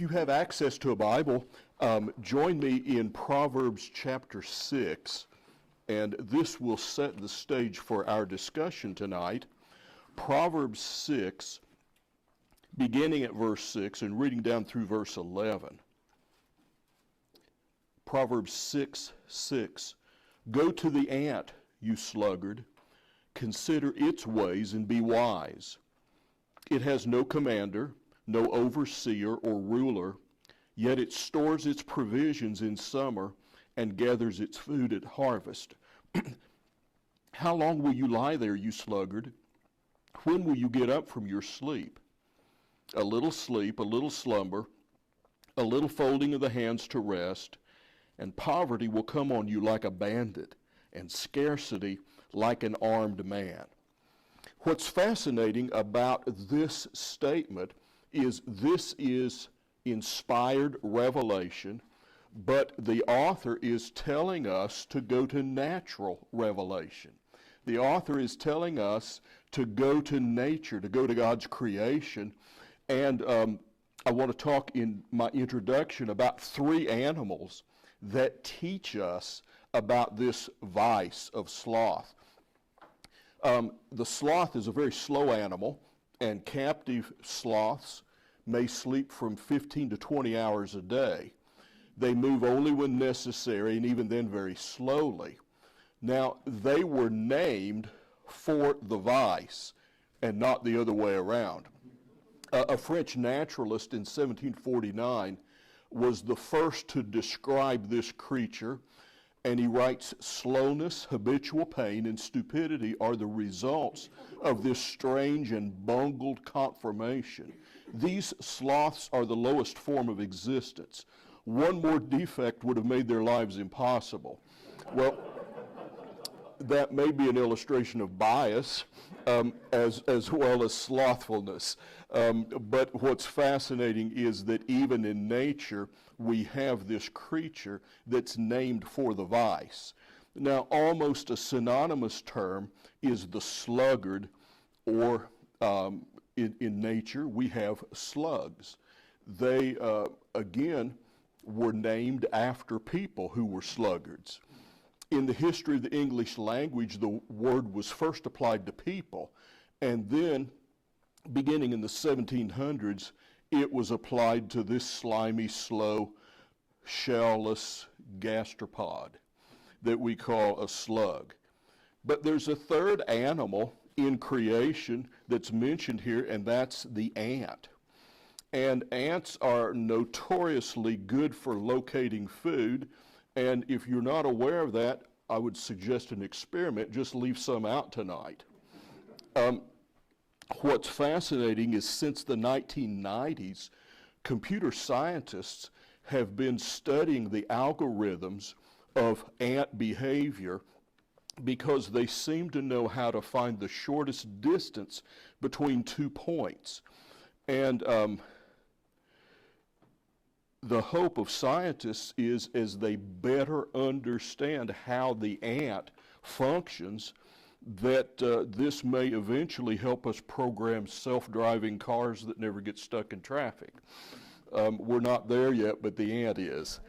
If you have access to a Bible, join me in Proverbs chapter 6, and this will set the stage for our discussion tonight. Proverbs 6, beginning at verse 6 and reading down through verse 11. Proverbs 6:6. Go to the ant, you sluggard. Consider its ways and be wise. It has no commander, no overseer or ruler, yet it stores its provisions in summer and gathers its food at harvest. How long will you lie there, you sluggard? When will you get up from your sleep? A little sleep, a little slumber, a little folding of the hands to rest, and poverty will come on you like a bandit, and scarcity like an armed man. What's fascinating about this statement is this is inspired revelation, but the author is telling us to go to natural revelation. The author is telling us to go to nature, to go to God's creation, and I want to talk in my introduction about three animals that teach us about this vice of sloth. The sloth is a very slow animal, and captive sloths may sleep from 15 to 20 hours a day. They move only when necessary, and even then very slowly. Now, they were named for the vice and not the other way around. A French naturalist in 1749 was the first to describe this creature, and he writes, slowness, habitual pain, and stupidity are the results of this strange and bungled conformation. These sloths are the lowest form of existence. One more defect would have made their lives impossible. Well, that may be an illustration of bias as well as slothfulness. But what's fascinating is that even in nature, we have this creature that's named for the vice. Now, almost a synonymous term is the sluggard, or in nature, we have slugs. They, again, were named after people who were sluggards. In the history of the English language, the word was first applied to people, and then, beginning in the 1700s, it was applied to this slimy, slow, shell-less gastropod that we call a slug. But there's a third animal in creation that's mentioned here, and that's the ant. And ants are notoriously good for locating food, and if you're not aware of that, I would suggest an experiment. Just leave some out tonight. What's fascinating is since the 1990s, computer scientists have been studying the algorithms of ant behavior because they seem to know how to find the shortest distance between 2 points. And the hope of scientists is as they better understand how the ant functions, that this may eventually help us program self-driving cars that never get stuck in traffic. We're not there yet, but the ant is.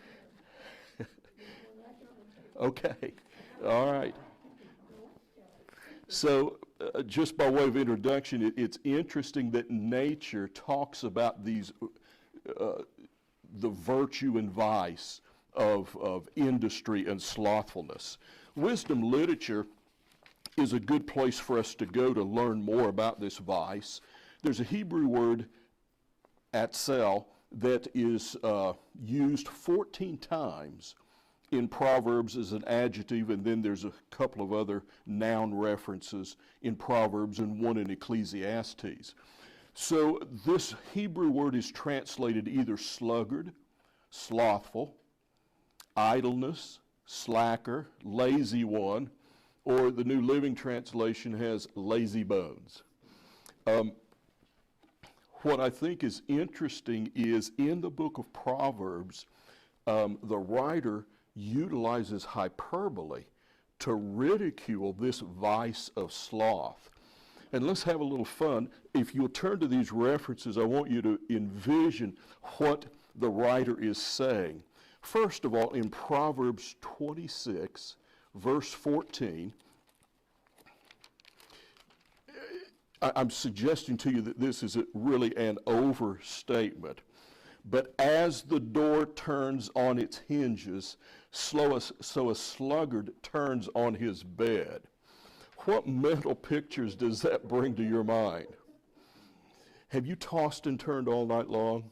Okay, all right. So just by way of introduction, it's interesting that nature talks about these the virtue and vice of industry and slothfulness. Wisdom literature is a good place for us to go to learn more about this vice. There's a Hebrew word, atzel, that is used 14 times in Proverbs as an adjective, and then there's a couple of other noun references in Proverbs and one in Ecclesiastes. So this Hebrew word is translated either sluggard, slothful, idleness, slacker, lazy one, or the New Living Translation has lazy bones. What I think is interesting is in the book of Proverbs, the writer utilizes hyperbole to ridicule this vice of sloth. And let's have a little fun. If you'll turn to these references, I want you to envision what the writer is saying. First of all, in Proverbs 26, verse 14, I'm suggesting to you that this is really an overstatement. But as the door turns on its hinges, so a sluggard turns on his bed. What mental pictures does that bring to your mind? Have you tossed and turned all night long?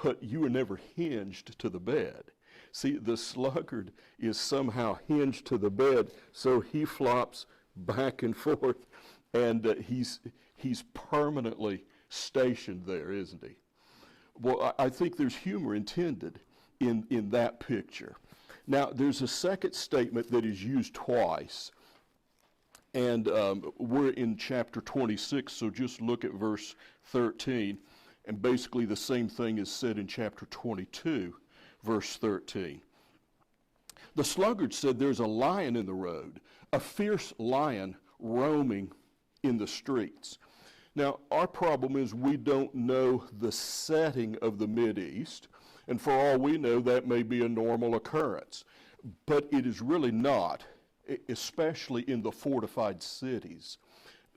But you were never hinged to the bed. See, the sluggard is somehow hinged to the bed, so he flops back and forth, and he's permanently stationed there, isn't he? Well, I think there's humor intended in that picture. Now, there's a second statement that is used twice, and we're in chapter 26, so just look at verse 13, and basically the same thing is said in chapter 22, verse 13. The sluggard said, "There's a lion in the road, a fierce lion roaming in the streets." Now, our problem is we don't know the setting of the Mideast, and for all we know, that may be a normal occurrence. But it is really not, especially in the fortified cities.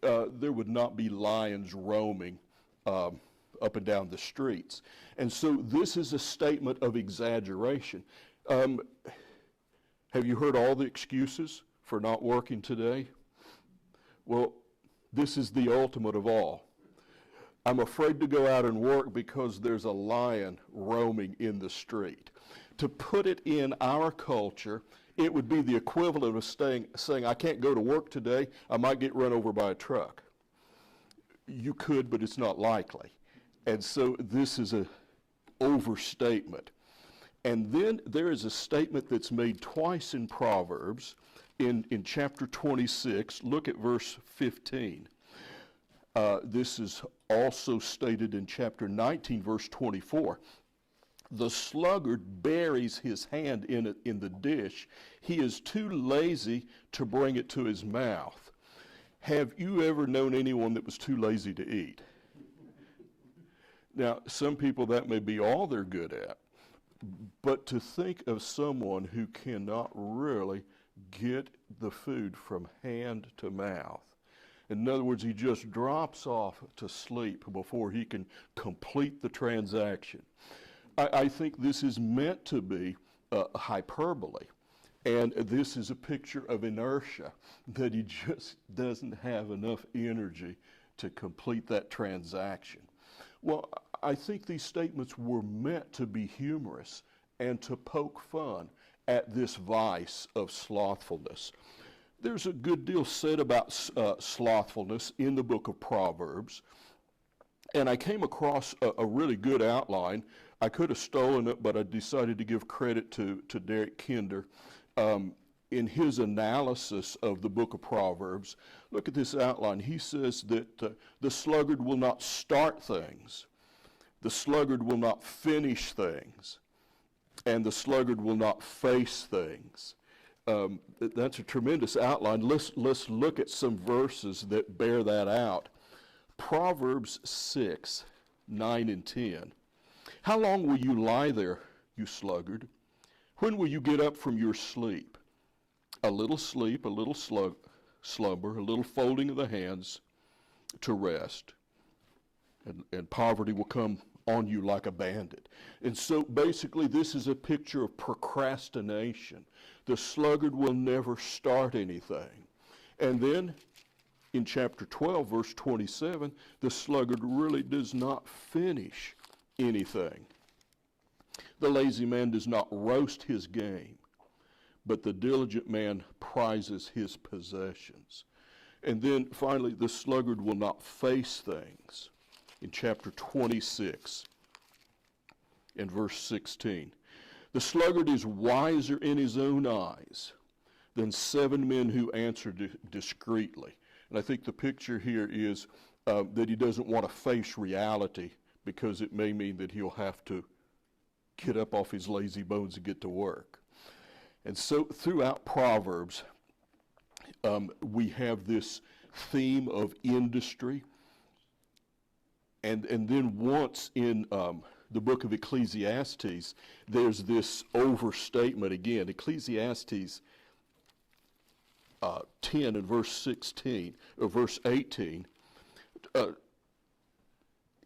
There would not be lions roaming up and down the streets. And so this is a statement of exaggeration. Have you heard all the excuses for not working today? Well, this is the ultimate of all. I'm afraid to go out and work because there's a lion roaming in the street. To put it in our culture, it would be the equivalent of saying, I can't go to work today, I might get run over by a truck. You could, but it's not likely. And so this is an overstatement. And then there is a statement that's made twice in Proverbs in chapter 26. Look at verse 15. This is also stated in chapter 19, verse 24. The sluggard buries his hand in the dish. He is too lazy to bring it to his mouth. Have you ever known anyone that was too lazy to eat? Now, some people that may be all they're good at, but to think of someone who cannot really get the food from hand to mouth. In other words, he just drops off to sleep before he can complete the transaction. I think this is meant to be hyperbole, and this is a picture of inertia, that he just doesn't have enough energy to complete that transaction. Well, I think these statements were meant to be humorous and to poke fun at this vice of slothfulness. There's a good deal said about slothfulness in the book of Proverbs, and I came across a really good outline. I could have stolen it, but I decided to give credit to Derek Kinder. In his analysis of the book of Proverbs, look at this outline. He says that the sluggard will not start things, the sluggard will not finish things, and the sluggard will not face things. That's a tremendous outline. Let's look at some verses that bear that out. Proverbs 6, 9 and 10. How long will you lie there, you sluggard? When will you get up from your sleep? A little sleep, a little slumber, a little folding of the hands to rest, and poverty will come on you like a bandit. And so basically this is a picture of procrastination. The sluggard will never start anything. And then in chapter 12, verse 27, the sluggard really does not finish anything. The lazy man does not roast his game, but the diligent man prizes his possessions. And then finally, the sluggard will not face things. In chapter 26 and verse 16, the sluggard is wiser in his own eyes than 7 men who answer discreetly. And I think the picture here is that he doesn't want to face reality, because it may mean that he'll have to get up off his lazy bones and get to work. And so throughout Proverbs, we have this theme of industry. And then once in the book of Ecclesiastes, there's this overstatement again. Ecclesiastes 10 and verse 16, or verse 18,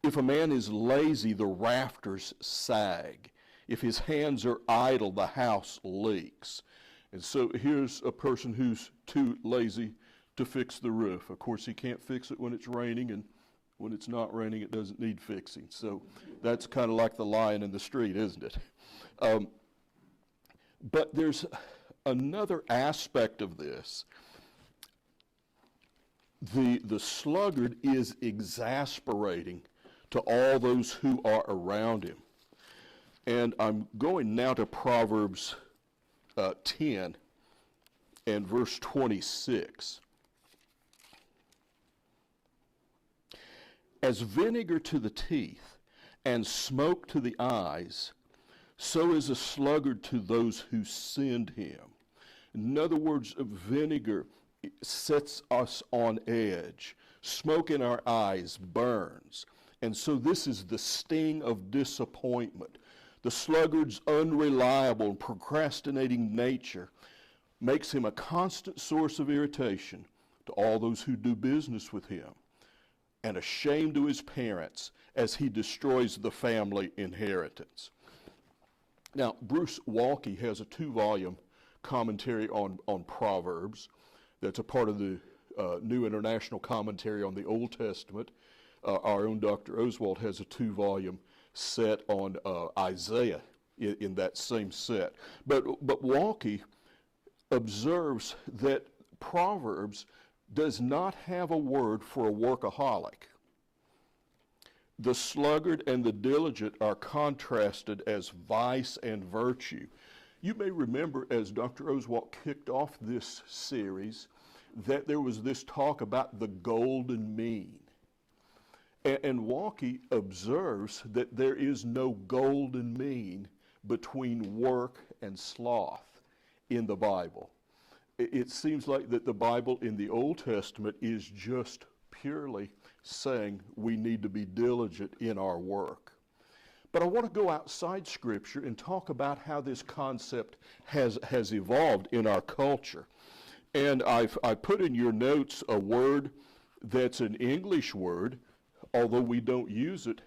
if a man is lazy, the rafters sag. If his hands are idle, the house leaks. And so here's a person who's too lazy to fix the roof. Of course, he can't fix it when it's raining, and when it's not raining, it doesn't need fixing. So that's kind of like the lion in the street, isn't it? But there's another aspect of this. The sluggard is exasperating to all those who are around him. And I'm going now to Proverbs 10 and verse 26. As vinegar to the teeth and smoke to the eyes, so is a sluggard to those who send him. In other words, vinegar sets us on edge. Smoke in our eyes burns. And so this is the sting of disappointment. The sluggard's unreliable and procrastinating nature makes him a constant source of irritation to all those who do business with him, and a shame to his parents as he destroys the family inheritance. Now, Bruce Waltke has a 2-volume commentary on Proverbs that's a part of the New International Commentary on the Old Testament. Our own Dr. Oswald has a 2-volume set on Isaiah in that same set. But Waltke observes that Proverbs does not have a word for a workaholic. The sluggard and the diligent are contrasted as vice and virtue. You may remember, as Dr. Oswald kicked off this series, that there was this talk about the golden mean. And Waltke observes that there is no golden mean between work and sloth in the Bible. It seems like that the Bible in the Old Testament is just purely saying we need to be diligent in our work. But I want to go outside Scripture and talk about how this concept has evolved in our culture. And I put in your notes a word that's an English word, although we don't use it.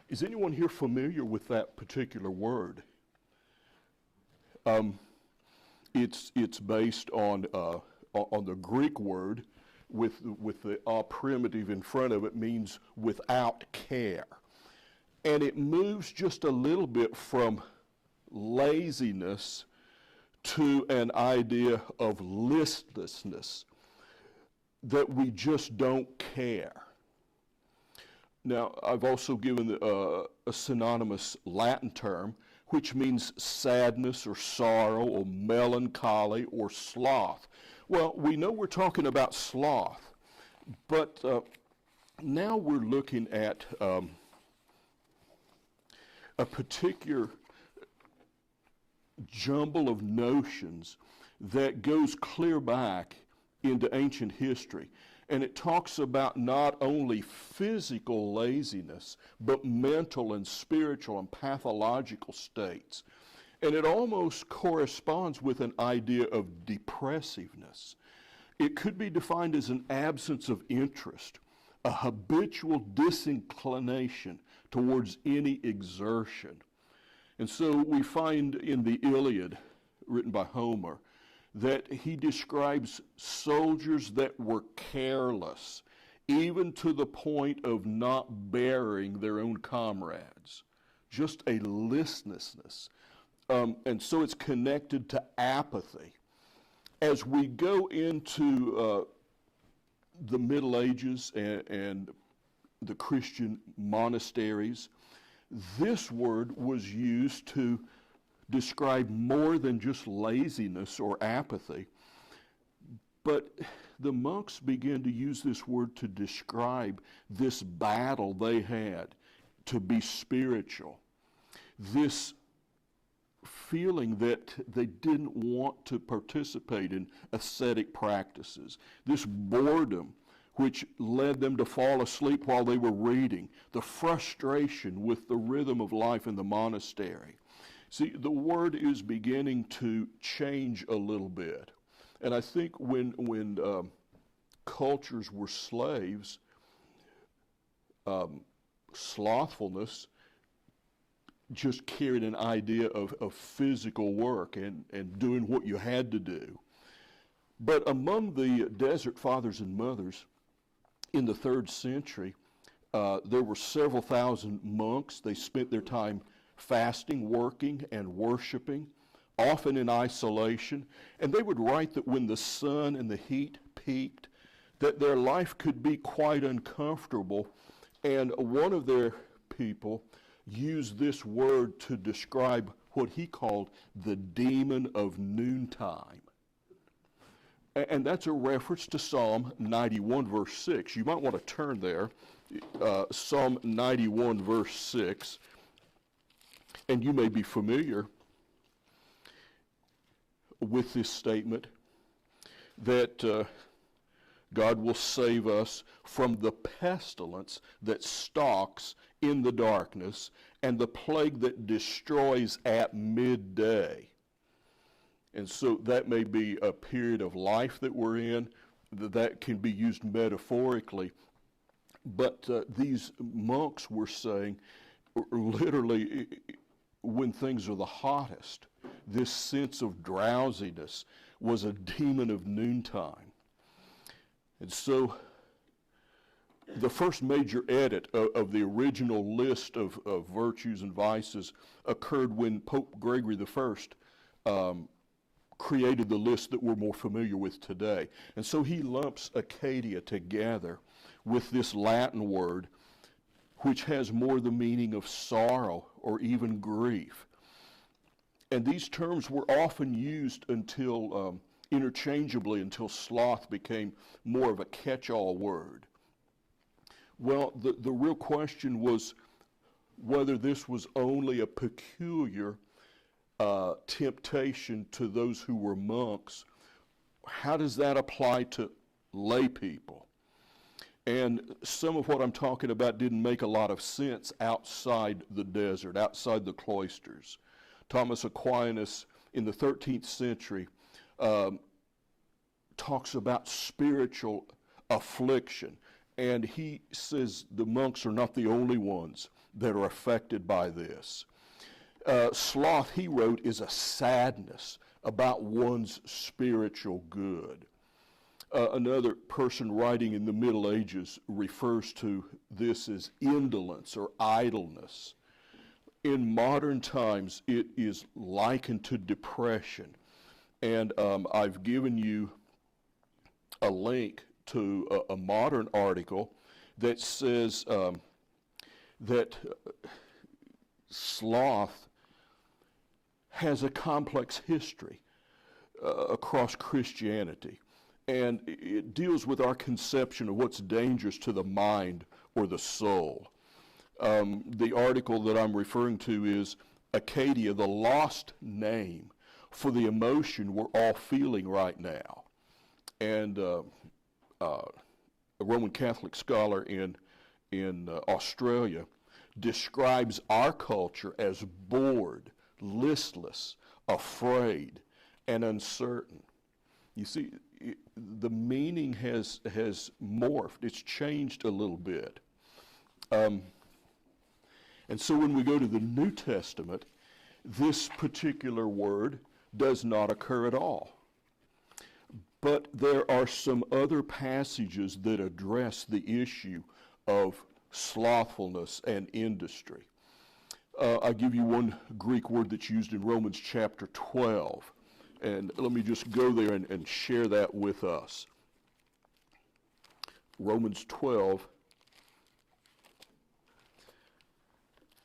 Is anyone here familiar with that particular word? It's based on the Greek word with the primitive in front of it, means without care. And it moves just a little bit from laziness to an idea of listlessness, that we just don't care. Now, I've also given a synonymous Latin term, which means sadness or sorrow or melancholy or sloth. Well, we know we're talking about sloth, but now we're looking at a particular jumble of notions that goes clear back into ancient history. And it talks about not only physical laziness, but mental and spiritual and pathological states. And it almost corresponds with an idea of depressiveness. It could be defined as an absence of interest, a habitual disinclination towards any exertion. And so we find in the Iliad, written by Homer, that he describes soldiers that were careless, even to the point of not bearing their own comrades. Just a listlessness. And so it's connected to apathy. As we go into the Middle Ages and the Christian monasteries, this word was used to describe more than just laziness or apathy. But the monks began to use this word to describe this battle they had to be spiritual. This feeling that they didn't want to participate in ascetic practices. This boredom, which led them to fall asleep while they were reading, the frustration with the rhythm of life in the monastery. See, the word is beginning to change a little bit. And I think when cultures were slaves, slothfulness just carried an idea of physical work and doing what you had to do. But among the desert fathers and mothers in the 3rd century, there were several thousand monks. They spent their time fasting, working, and worshiping, often in isolation. And they would write that when the sun and the heat peaked, that their life could be quite uncomfortable. And one of their people used this word to describe what he called the demon of noontime. And that's a reference to Psalm 91, verse 6. You might want to turn there, Psalm 91, verse 6. And you may be familiar with this statement that God will save us from the pestilence that stalks in the darkness and the plague that destroys at midday. And so that may be a period of life that we're in, that can be used metaphorically. But these monks were saying, literally, when things are the hottest, this sense of drowsiness was a demon of noontime. And so the first major edit of the original list of virtues and vices occurred when Pope Gregory I created the list that we're more familiar with today. And so he lumps Acadia together with this Latin word, which has more the meaning of sorrow or even grief. And these terms were often used until interchangeably until sloth became more of a catch-all word. Well, the real question was whether this was only a peculiar temptation to those who were monks. How does that apply to lay people? And some of what I'm talking about didn't make a lot of sense outside the desert, outside the cloisters. Thomas Aquinas in the 13th century talks about spiritual affliction. And he says the monks are not the only ones that are affected by this. Sloth, he wrote, is a sadness about one's spiritual good. Another person writing in the Middle Ages refers to this as indolence or idleness. In modern times, it is likened to depression. And I've given you a link to a modern article that says that sloth has a complex history across Christianity. And it deals with our conception of what's dangerous to the mind or the soul. The article that I'm referring to is Acadia, the lost name for the emotion we're all feeling right now. And a Roman Catholic scholar in Australia describes our culture as bored, listless, afraid, and uncertain. You see, the meaning has morphed. It's changed a little bit. And so when we go to the New Testament, this particular word does not occur at all. But there are some other passages that address the issue of slothfulness and industry. I'll give you one Greek word that's used in Romans chapter 12. And let me just go there and share that with us. Romans 12,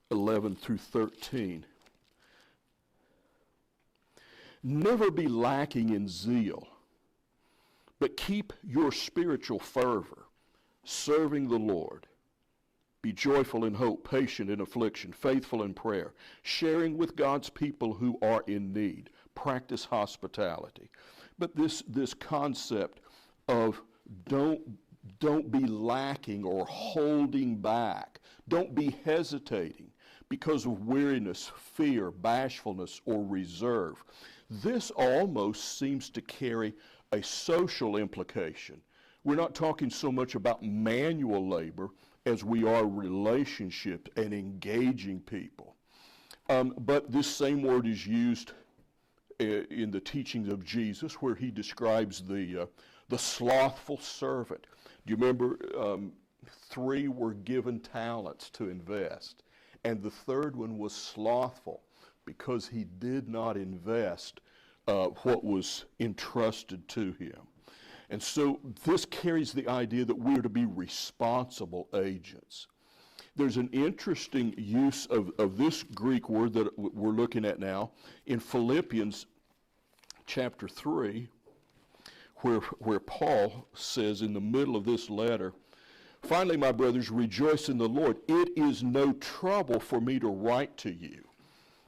11 through 13. Never be lacking in zeal, but keep your spiritual fervor, serving the Lord. Be joyful in hope, patient in affliction, faithful in prayer, sharing with God's people who are in need. Practice hospitality. But this concept of don't be lacking or holding back. Don't be hesitating because of weariness, fear, bashfulness, or reserve. This almost seems to carry a social implication. We're not talking so much about manual labor as we are relationships and engaging people. But this same word is used in the teachings of Jesus, where he describes the slothful servant. Do you remember 3 were given talents to invest, and the third one was slothful because he did not invest what was entrusted to him. And so this carries the idea that we are to be responsible agents. There's an interesting use of this Greek word that we're looking at now in Philippians chapter 3, where Paul says in the middle of this letter, "Finally, my brothers, rejoice in the Lord. It is no trouble for me to write to you."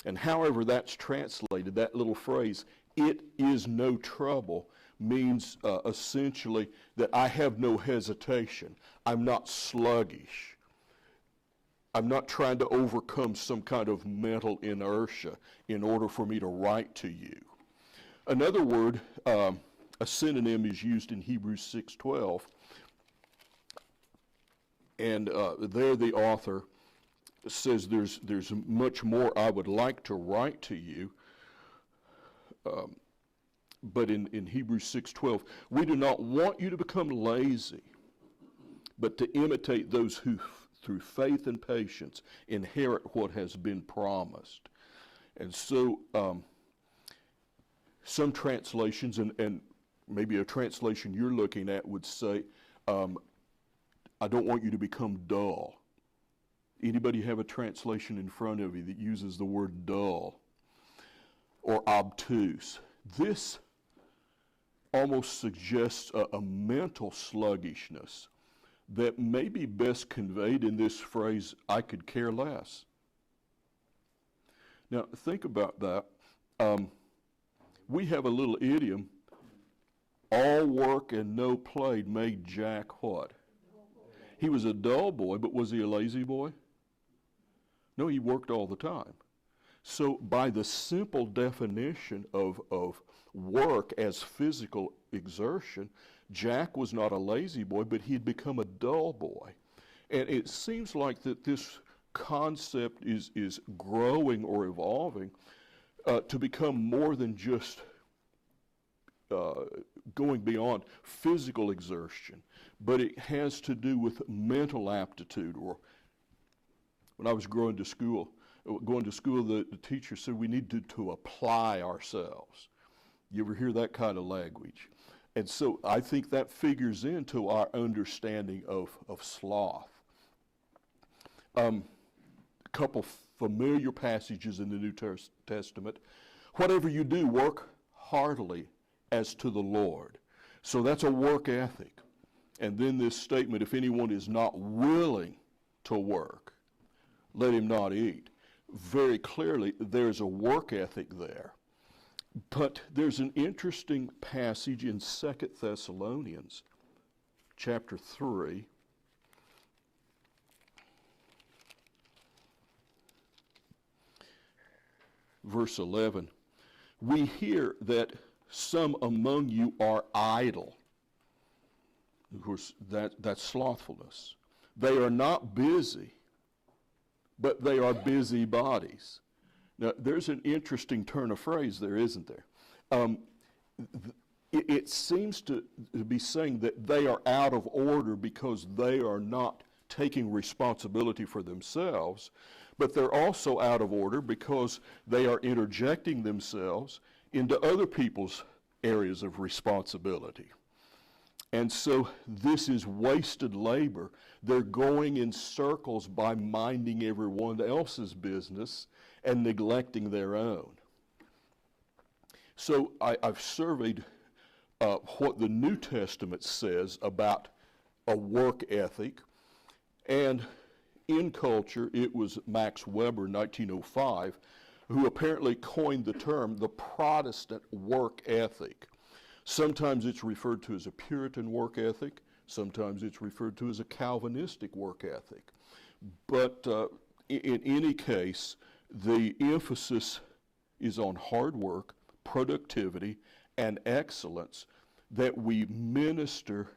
And however that's translated, that little phrase, "it is no trouble," means essentially that I have no hesitation. I'm not sluggish. I'm not trying to overcome some kind of mental inertia in order for me to write to you. Another word, a synonym, is used in Hebrews 6:12, and there the author says there's much more I would like to write to you. But in Hebrews 6:12, we do not want you to become lazy, but to imitate those who, through faith and patience, inherit what has been promised. And so some translations, and maybe a translation you're looking at would say, I don't want you to become dull. Anybody have a translation in front of you that uses the word dull or obtuse? This almost suggests a mental sluggishness that may be best conveyed in this phrase, "I could care less." Now, think about that. We have a little idiom, all work and no play made Jack what? He was a dull boy, but was he a lazy boy? No, he worked all the time. So by the simple definition of work as physical exertion, Jack was not a lazy boy, but he had become a dull boy. And it seems like that this concept is growing or evolving to become more than just going beyond physical exertion, but it has to do with mental aptitude. Or when I was going to school, the teacher said we need to apply ourselves. You ever hear that kind of language? And so I think that figures into our understanding of sloth. A couple familiar passages in the New Testament. Whatever you do, work heartily as to the Lord. So that's a work ethic. And then this statement, if anyone is not willing to work, let him not eat. Very clearly, there's a work ethic there. But there's an interesting passage in 2 Thessalonians chapter 3. Verse 11. We hear that some among you are idle. Of course, that's slothfulness. They are not busy, but they are busybodies. Now, there's an interesting turn of phrase there, isn't there? It seems to be saying that they are out of order because they are not taking responsibility for themselves, but they're also out of order because they are interjecting themselves into other people's areas of responsibility. And so this is wasted labor. They're going in circles by minding everyone else's business and neglecting their own. So I've surveyed what the New Testament says about a work ethic, and in culture, it was Max Weber, 1905, who apparently coined the term the Protestant work ethic. Sometimes it's referred to as a Puritan work ethic. Sometimes it's referred to as a Calvinistic work ethic. But in any case, the emphasis is on hard work, productivity, and excellence, that we minister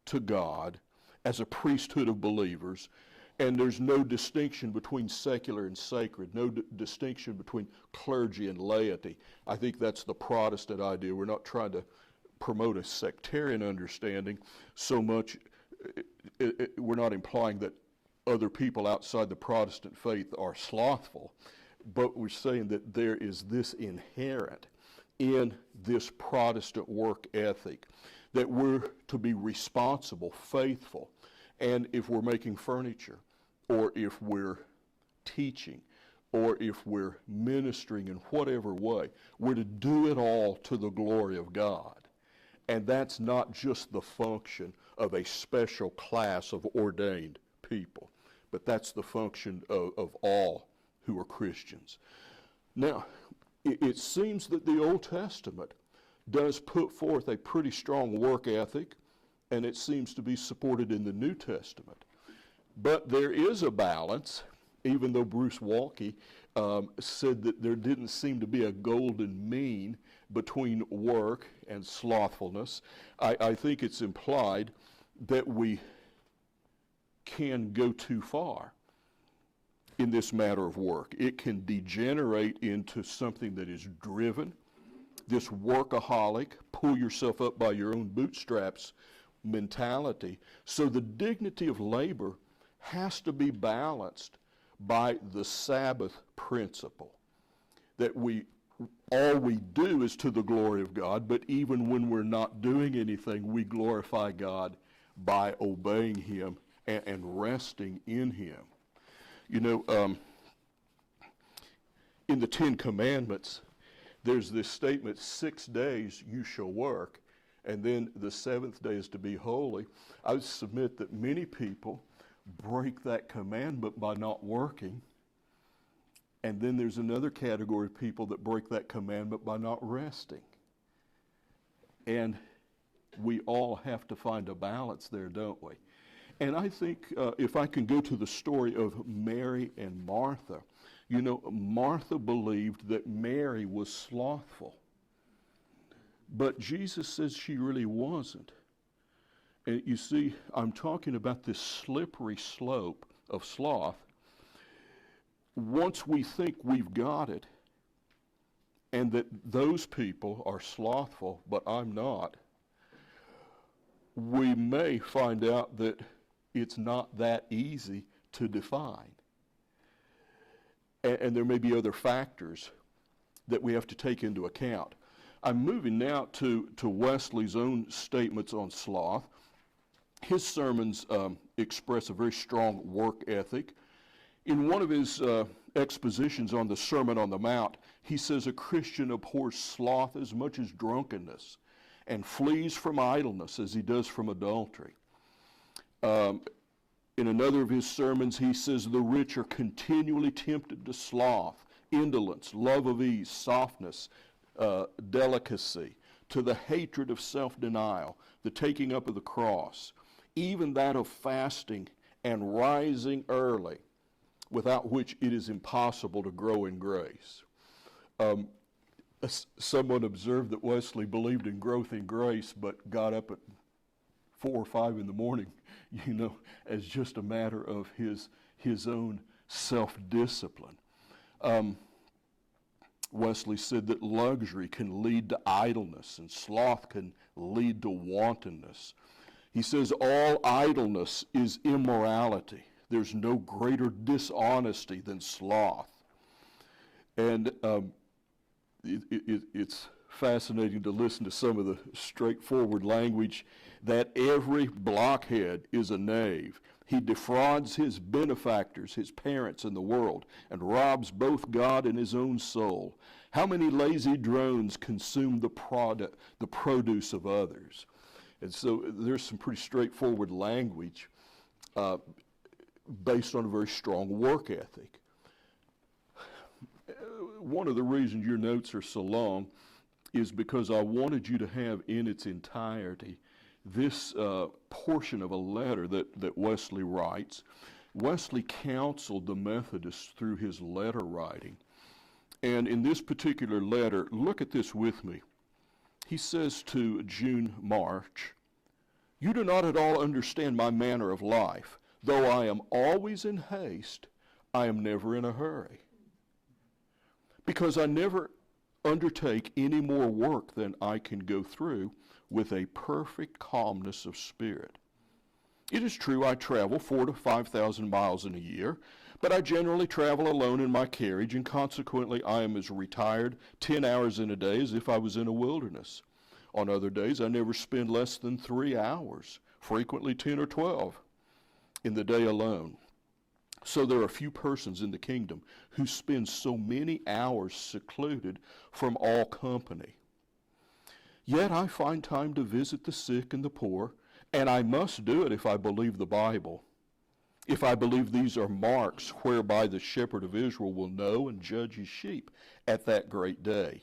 to God as a priesthood of believers, and there's no distinction between secular and sacred, no distinction between clergy and laity. I think that's the Protestant idea. We're not trying to promote a sectarian understanding so much. We're not implying that other people outside the Protestant faith are slothful, but we're saying that there is this inherent in this Protestant work ethic, that we're to be responsible, faithful, and if we're making furniture, or if we're teaching, or if we're ministering in whatever way, we're to do it all to the glory of God. And that's not just the function of a special class of ordained people, but that's the function of all who are Christians. Now, it seems that the Old Testament does put forth a pretty strong work ethic, and it seems to be supported in the New Testament. But there is a balance, even though Bruce Walke said that there didn't seem to be a golden mean between work and slothfulness. I think it's implied that we can go too far in this matter of work. It can degenerate into something that is driven, this workaholic, pull yourself up by your own bootstraps mentality. So the dignity of labor has to be balanced by the Sabbath principle, that all we do is to the glory of God, but even when we're not doing anything, we glorify God by obeying Him and resting in Him. You know, in the Ten Commandments, there's this statement, 6 days you shall work, and then the seventh day is to be holy. I would submit that many people break that commandment by not working, and then there's another category of people that break that commandment by not resting. And we all have to find a balance there, don't we? And I think if I can go to the story of Mary and Martha, you know, Martha believed that Mary was slothful. But Jesus says she really wasn't. And you see, I'm talking about this slippery slope of sloth. Once we think we've got it, and that those people are slothful, but I'm not, we may find out that it's not that easy to define. And there may be other factors that we have to take into account. I'm moving now to Wesley's own statements on sloth. His sermons express a very strong work ethic. In one of his expositions on the Sermon on the Mount, he says a Christian abhors sloth as much as drunkenness and flees from idleness as he does from adultery. In another of his sermons, he says the rich are continually tempted to sloth, indolence, love of ease, softness, delicacy, to the hatred of self-denial, the taking up of the cross, even that of fasting and rising early, without which it is impossible to grow in grace. Someone observed that Wesley believed in growth in grace, but got up at 4 or 5 in the morning, you know, as just a matter of his own self-discipline. Wesley said that luxury can lead to idleness and sloth can lead to wantonness. He says all idleness is immorality. There's no greater dishonesty than sloth. And it's fascinating to listen to some of the straightforward language that every blockhead is a knave. He defrauds his benefactors, his parents, and the world, and robs both God and his own soul. How many lazy drones consume the produce of others? And so there's some pretty straightforward language. based on a very strong work ethic. One of the reasons your notes are so long is because I wanted you to have in its entirety this portion of a letter that Wesley writes. Wesley counseled the Methodists through his letter writing. And in this particular letter, look at this with me. He says to June March, "You do not at all understand my manner of life. Though I am always in haste, I am never in a hurry. Because I never undertake any more work than I can go through with a perfect calmness of spirit. It is true I travel 4,000 to 5,000 miles in a year, but I generally travel alone in my carriage, and consequently I am as retired 10 hours in a day as if I was in a wilderness. On other days I never spend less than 3 hours, frequently 10 or 12, in the day alone. So there are few persons in the kingdom who spend so many hours secluded from all company. Yet I find time to visit the sick and the poor, and I must do it if I believe the Bible. If I believe these are marks whereby the shepherd of Israel will know and judge his sheep at that great day."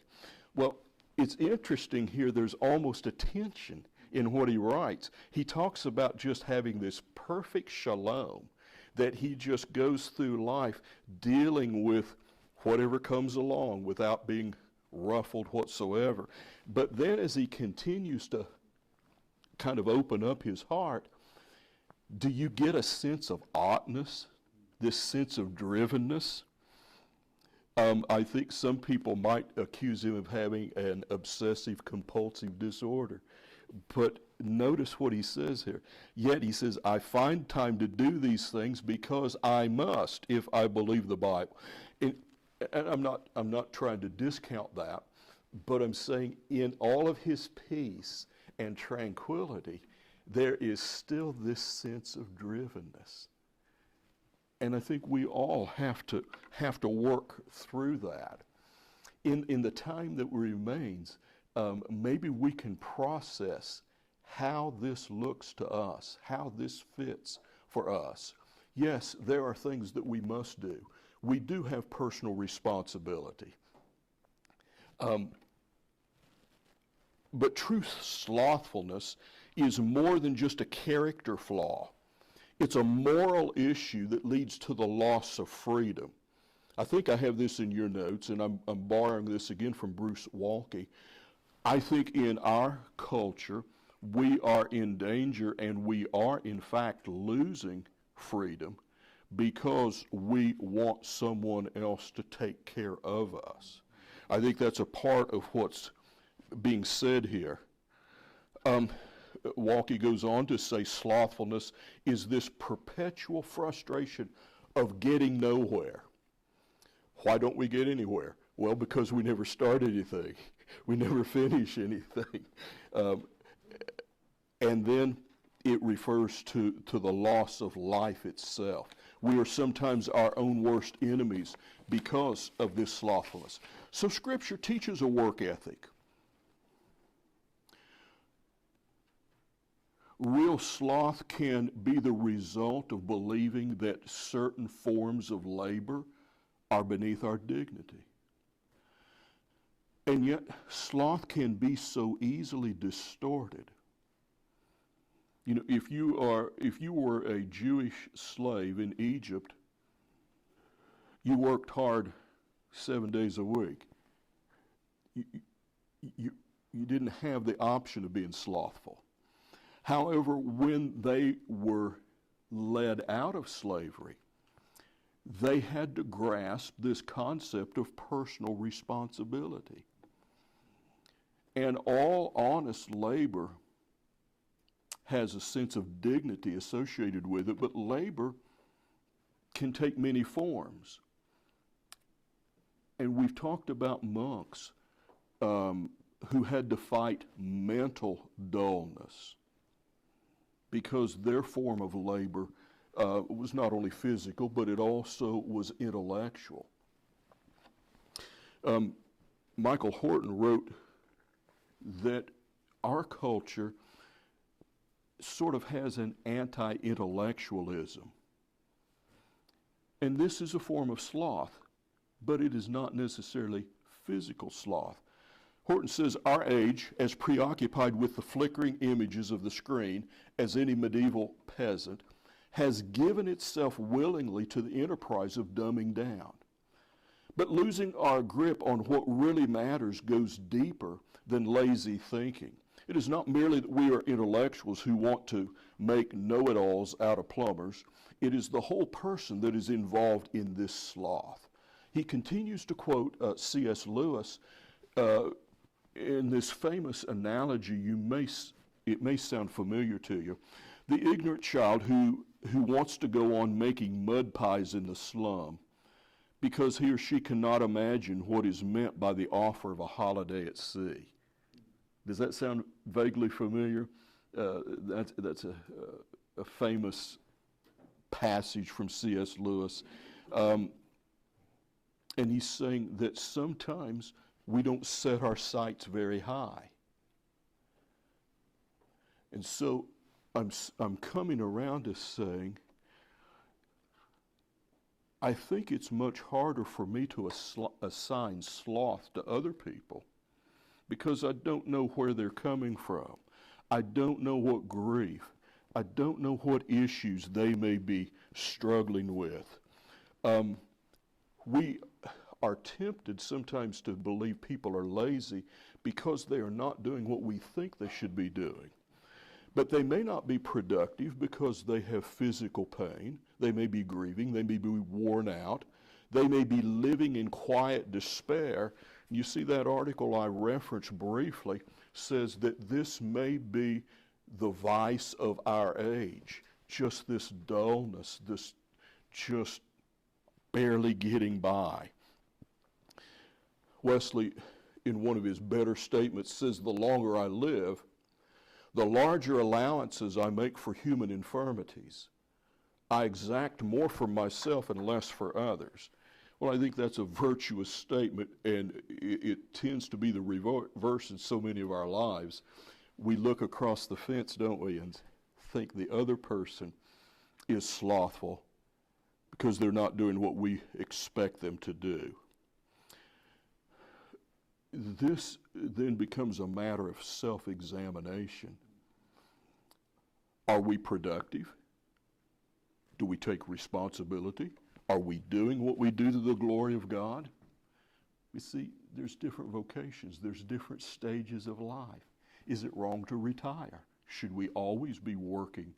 Well, it's interesting here, there's almost a tension in what he writes. He talks about just having this perfect shalom, that he just goes through life dealing with whatever comes along without being ruffled whatsoever. But then as he continues to kind of open up his heart, do you get a sense of oughtness, this sense of drivenness? I think some people might accuse him of having an obsessive compulsive disorder. But notice what he says here. Yet he says, I find time to do these things because I must if I believe the Bible. And I'm not trying to discount that, but I'm saying in all of his peace and tranquility, there is still this sense of drivenness. And I think we all have to work through that. In the time that remains, maybe we can process how this looks to us, how this fits for us. Yes, there are things that we must do. We do have personal responsibility. But true slothfulness is more than just a character flaw. It's a moral issue that leads to the loss of freedom. I think I have this in your notes, and I'm borrowing this again from Bruce Walke. I think in our culture, we are in danger, and we are in fact losing freedom because we want someone else to take care of us. I think that's a part of what's being said here. Walke goes on to say slothfulness is this perpetual frustration of getting nowhere. Why don't we get anywhere? Well, because we never start anything. We never finish anything. And then it refers to the loss of life itself. We are sometimes our own worst enemies because of this slothfulness. So Scripture teaches a work ethic. Real sloth can be the result of believing that certain forms of labor are beneath our dignity. And yet, sloth can be so easily distorted. You know, if you were a Jewish slave in Egypt, you worked hard 7 days a week. You didn't have the option of being slothful. However, when they were led out of slavery, they had to grasp this concept of personal responsibility. And all honest labor has a sense of dignity associated with it, but labor can take many forms. And we've talked about monks who had to fight mental dullness because their form of labor was not only physical, but it also was intellectual. Michael Horton wrote that our culture sort of has an anti-intellectualism. And this is a form of sloth, but it is not necessarily physical sloth. Horton says, our age, as preoccupied with the flickering images of the screen as any medieval peasant, has given itself willingly to the enterprise of dumbing down. But losing our grip on what really matters goes deeper than lazy thinking. It is not merely that we are intellectuals who want to make know-it-alls out of plumbers. It is the whole person that is involved in this sloth. He continues to quote C.S. Lewis in this famous analogy. It may sound familiar to you. The ignorant child who wants to go on making mud pies in the slum because he or she cannot imagine what is meant by the offer of a holiday at sea. Does that sound vaguely familiar? That's a famous passage from C.S. Lewis. And he's saying that sometimes we don't set our sights very high. And so I'm coming around to saying, I think it's much harder for me to assign sloth to other people because I don't know where they're coming from. I don't know what grief. I don't know what issues they may be struggling with. We are tempted sometimes to believe people are lazy because they are not doing what we think they should be doing. But they may not be productive because they have physical pain. They may be grieving. They may be worn out. They may be living in quiet despair. You see that article I referenced briefly says that this may be the vice of our age, just this dullness, this just barely getting by. Wesley, in one of his better statements, says, the longer I live, the larger allowances I make for human infirmities. I exact more from myself and less for others. Well, I think that's a virtuous statement, and it tends to be the reverse in so many of our lives. We look across the fence, don't we, and think the other person is slothful because they're not doing what we expect them to do. This then becomes a matter of self-examination. Are we productive? Do we take responsibility? Are we doing what we do to the glory of God? You see, there's different vocations. There's different stages of life. Is it wrong to retire? Should we always be working?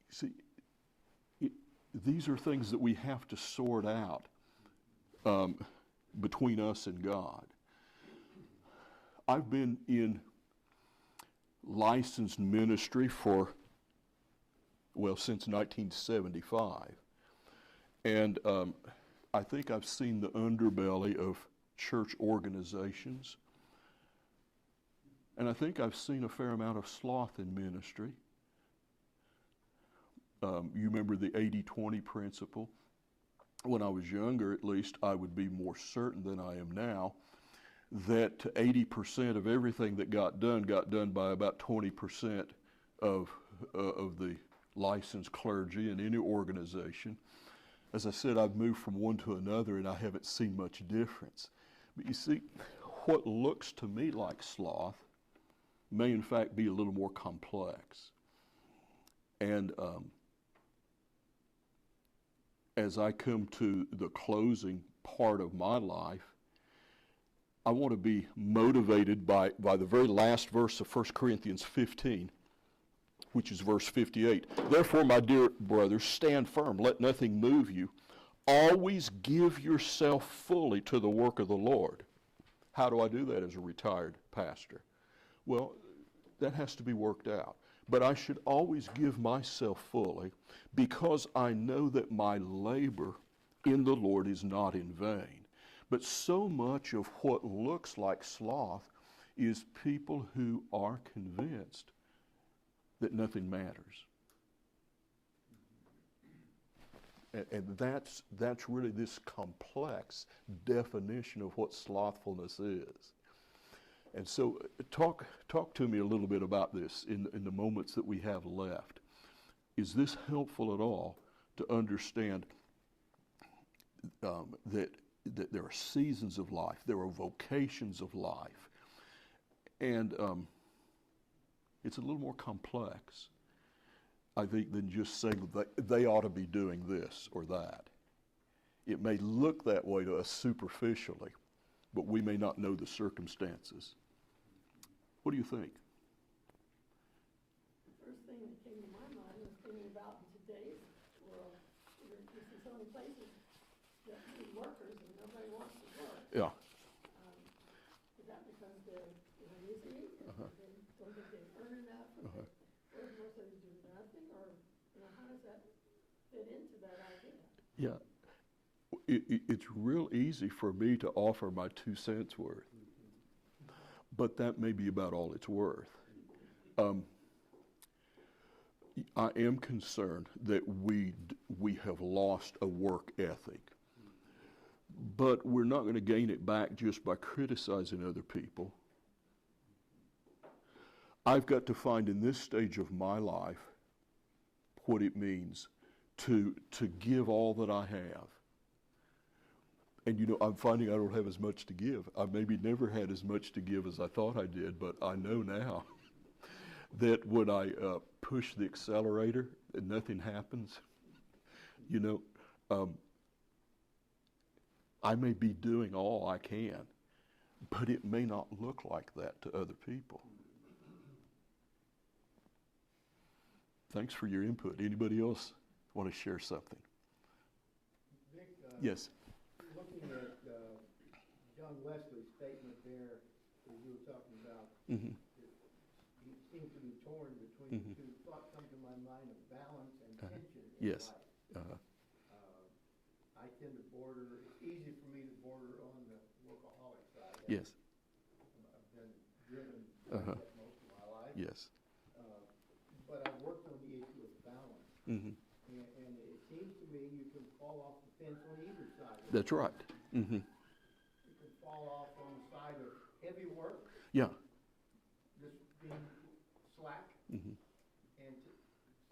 See, these are things that we have to sort out between us and God. I've been in licensed ministry since 1975. And I think I've seen the underbelly of church organizations. And I think I've seen a fair amount of sloth in ministry. You remember the 80-20 principle? When I was younger, at least, I would be more certain than I am now that 80% of everything that got done by about 20% of the licensed clergy in any organization. As I said, I've moved from one to another and I haven't seen much difference. But you see, what looks to me like sloth may in fact be a little more complex. And as I come to the closing part of my life, I want to be motivated by the very last verse of 1 Corinthians 15, which is verse 58. Therefore, my dear brothers, stand firm. Let nothing move you. Always give yourself fully to the work of the Lord. How do I do that as a retired pastor? Well, that has to be worked out. But I should always give myself fully because I know that my labor in the Lord is not in vain. But so much of what looks like sloth is people who are convinced that nothing matters. And that's really this complex definition of what slothfulness is. And so talk to me a little bit about this in the moments that we have left. Is this helpful at all to understand that there are seasons of life, there are vocations of life, and it's a little more complex, I think, than just saying that they ought to be doing this or that. It may look that way to us superficially, but we may not know the circumstances. What do you think? The first thing that came to my mind was thinking about in today's world, you see so many places that need workers and nobody wants to work. Yeah. Is that because they're lazy, or they don't think they earn enough, or they work so they do nothing, or how does that fit into that idea? Yeah. It's real easy for me to offer my 2 cents worth, but that may be about all it's worth. I am concerned that we have lost a work ethic, but we're not going to gain it back just by criticizing other people. I've got to find in this stage of my life what it means to give all that I have. And I'm finding I don't have as much to give. I maybe never had as much to give as I thought I did, but I know now that when I push the accelerator and nothing happens, I may be doing all I can, but it may not look like that to other people. Thanks for your input. Anybody else want to share something? Vic, yes. Looking at John Wesley's statement there that you were talking about, Mm-hmm. he seems to be torn between the two. Thought come to my mind of balance and tension in Yes. life. I tend to border. It's easy for me to border on the workaholic side. Yes. I've been driven like that most of my life. Yes. But I've worked on the issue of balance. Mm-hmm. And it seems to me you can fall off the fence on either side. That's right. Mm-hmm. You can fall off on the side of heavy work, Yeah. just being slack. Mm-hmm. And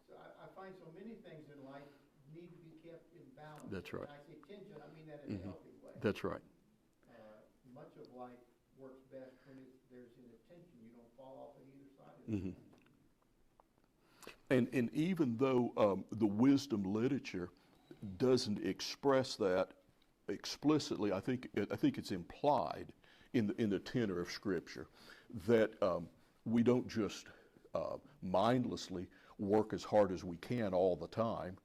so I find so many things in life need to be kept in balance. That's right. When I say tension, I mean that in a healthy way. That's right. Much of life works best when there's an tension. You don't fall off on either side of Mm-hmm. it. And even though the wisdom literature doesn't express that explicitly, I think it's implied in the tenor of Scripture that we don't just mindlessly work as hard as we can all the time,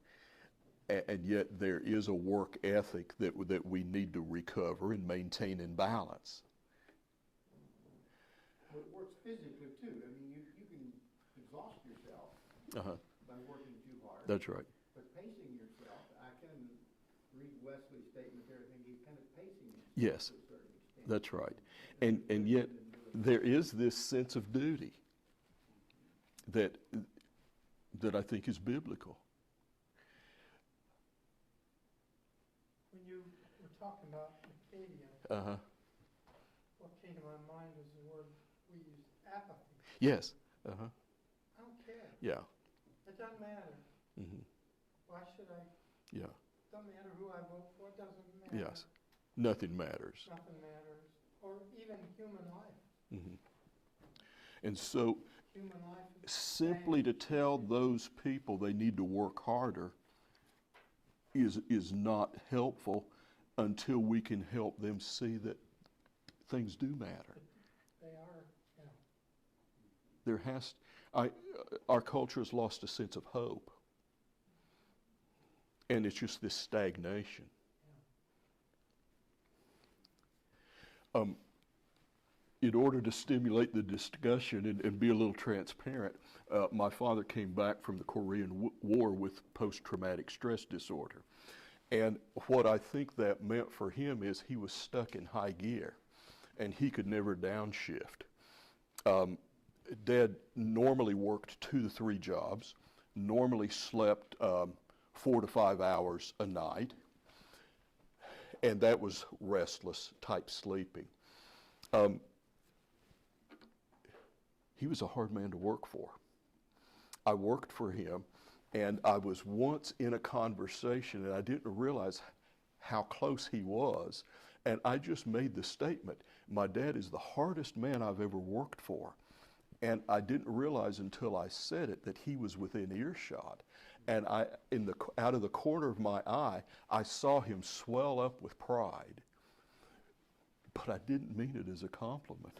and yet there is a work ethic that we need to recover and maintain in balance. Well, it works physically too. I mean, you can exhaust yourself by working too hard. That's right. But pacing yourself, I can read Wesley's statement there, I think he's kind of pacing himself Yes, to a certain extent. that's right. And yet there is this sense of duty that I think is biblical. When you were talking about Acadia, what came to my mind is the word we use, apathy. Yes. I don't care. Yeah. It doesn't matter. Mm-hmm. Why should I? Yeah. Doesn't matter who I vote for. It doesn't matter. Yes. Nothing matters. Nothing matters. Or even human life. Mm-hmm. And so Human life is simply to tell those people they need to work harder is not helpful until we can help them see that things do matter. They are, yeah. There has, our culture has lost a sense of hope, and it's just this stagnation. In order to stimulate the discussion and be a little transparent, my father came back from the Korean War with post-traumatic stress disorder. And what I think that meant for him is he was stuck in high gear, and he could never downshift. Dad normally worked 2 to 3 jobs, normally slept 4 to 5 hours a night, and that was restless type sleeping. He was a hard man to work for. I worked for him, And I was once in a conversation, and I didn't realize how close he was. And I just made the statement, my dad is the hardest man I've ever worked for. And I didn't realize until I said it that he was within earshot. And out of the corner of my eye, I saw him swell up with pride. But I didn't mean it as a compliment.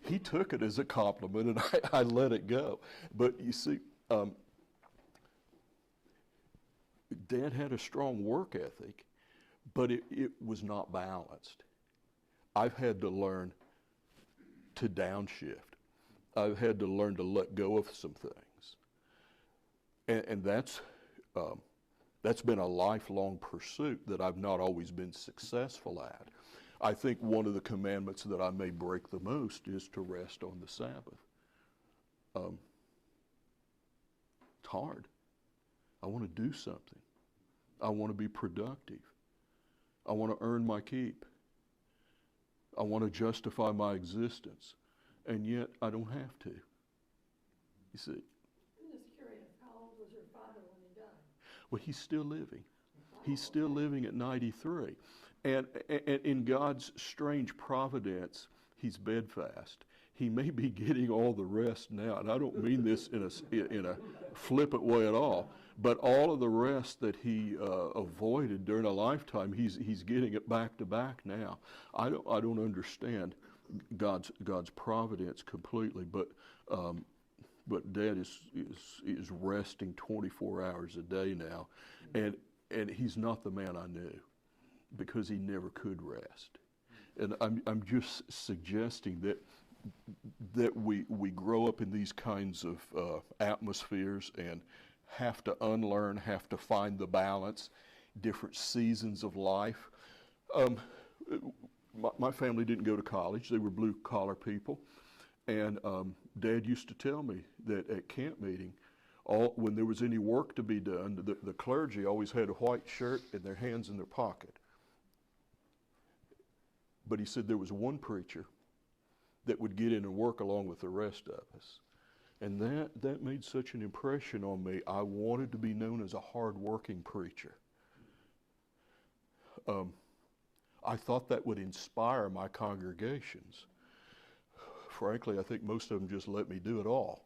He took it as a compliment, and I let it go. But you see, Dad had a strong work ethic, but it was not balanced. I've had to learn to downshift. I've had to learn to let go of some things. And that's been a lifelong pursuit that I've not always been successful at. I think one of the commandments that I may break the most is to rest on the Sabbath. It's hard. I want to do something. I want to be productive. I want to earn my keep. I want to justify my existence. And yet I don't have to. You see. I'm just curious, how old was your father when he died? Well, he's still living. He's still living at 93. And in God's strange providence, he's bedfast. He may be getting all the rest now, and I don't mean this in a flippant way at all, but all of the rest that he avoided during a lifetime, he's getting it back to back now. I don't understand God's providence completely, but Dad is resting 24 hours a day now, and he's not the man I knew, because he never could rest. And I'm just suggesting that we grow up in these kinds of atmospheres and have to unlearn, have to find the balance, different seasons of life. My family didn't go to college. They were blue-collar people. And Dad used to tell me that at camp meeting, when there was any work to be done, the clergy always had a white shirt and their hands in their pocket. But he said there was one preacher that would get in and work along with the rest of us. And that made such an impression on me. I wanted to be known as a hard-working preacher. I thought that would inspire my congregations. Frankly, I think most of them just let me do it all.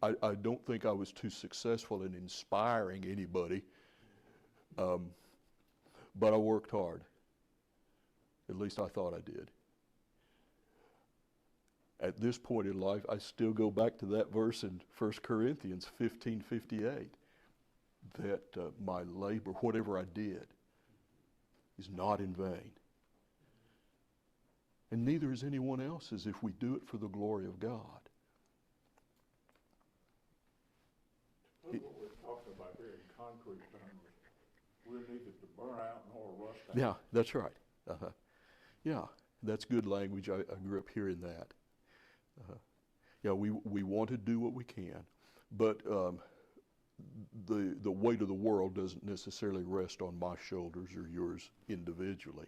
I don't think I was too successful in inspiring anybody, but I worked hard. At least I thought I did. At this point in life, I still go back to that verse in 1 Corinthians 15:58, that my labor, whatever I did, is not in vain. And neither is anyone else's if we do it for the glory of God. What we're talking about here in concrete terms, we're neither to burn out nor rust out. Yeah, that's right. Yeah, that's good language. I grew up hearing that. Yeah, we want to do what we can, but the weight of the world doesn't necessarily rest on my shoulders or yours individually.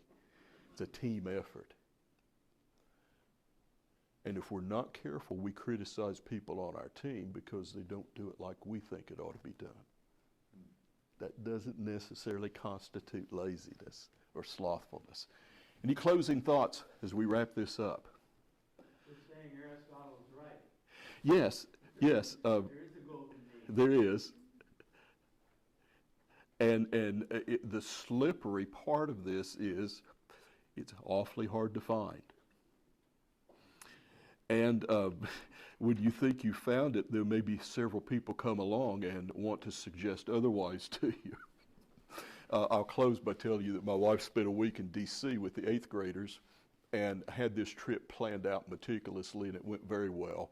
It's a team effort. And if we're not careful, we criticize people on our team because they don't do it like we think it ought to be done. That doesn't necessarily constitute laziness or slothfulness. Any closing thoughts as we wrap this up? You're saying Aristotle was right. Yes. There is a golden mean. There is. And the slippery part of this is it's awfully hard to find. And when you think you found it, there may be several people come along and want to suggest otherwise to you. I'll close by telling you that my wife spent a week in D.C. with the 8th graders and had this trip planned out meticulously, and it went very well.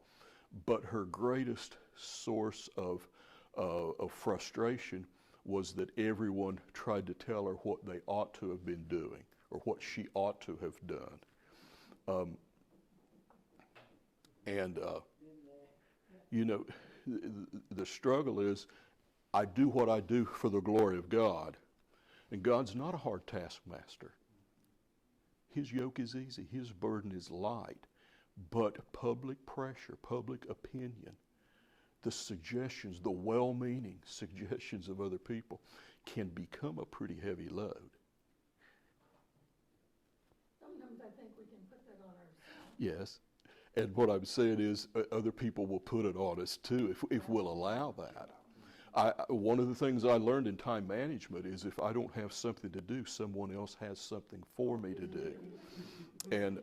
But her greatest source of frustration was that everyone tried to tell her what they ought to have been doing or what she ought to have done. You know, the struggle is I do what I do for the glory of God. And God's not a hard taskmaster. His yoke is easy. His burden is light. But public pressure, public opinion the suggestions, the well-meaning suggestions of other people can become a pretty heavy load. Sometimes I think we can put that on ourselves. Yes. And what I'm saying is other people will put it on us too if we'll allow that. One of the things I learned in time management is if I don't have something to do, someone else has something for me to do. And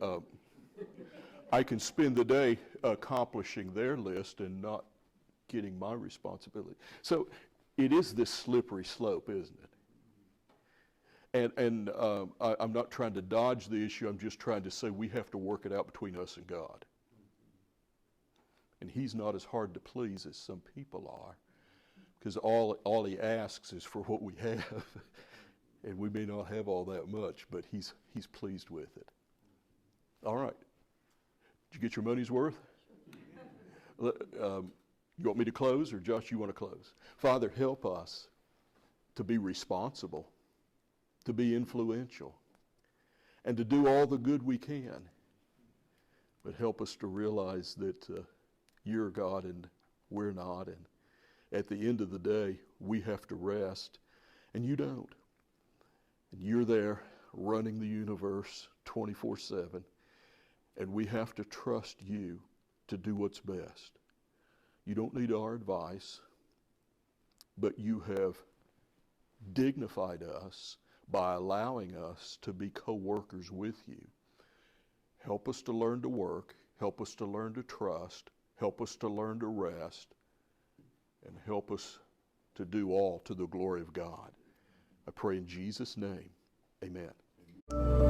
I can spend the day accomplishing their list and not getting my responsibility. So it is this slippery slope, isn't it? And I'm not trying to dodge the issue. I'm just trying to say we have to work it out between us and God. And He's not as hard to please as some people are, because all He asks is for what we have. And we may not have all that much, but He's pleased with it. All right. Did you get your money's worth? You want me to close, or Josh, you want to close? Father, help us to be responsible, to be influential, and to do all the good we can. But help us to realize that You're God and we're not, and at the end of the day, we have to rest, and You don't. And You're there running the universe 24/7, and we have to trust You to do what's best. You don't need our advice, but You have dignified us by allowing us to be co-workers with You. Help us to learn to work, help us to learn to trust, help us to learn to rest, and help us to do all to the glory of God. I pray in Jesus' name, amen.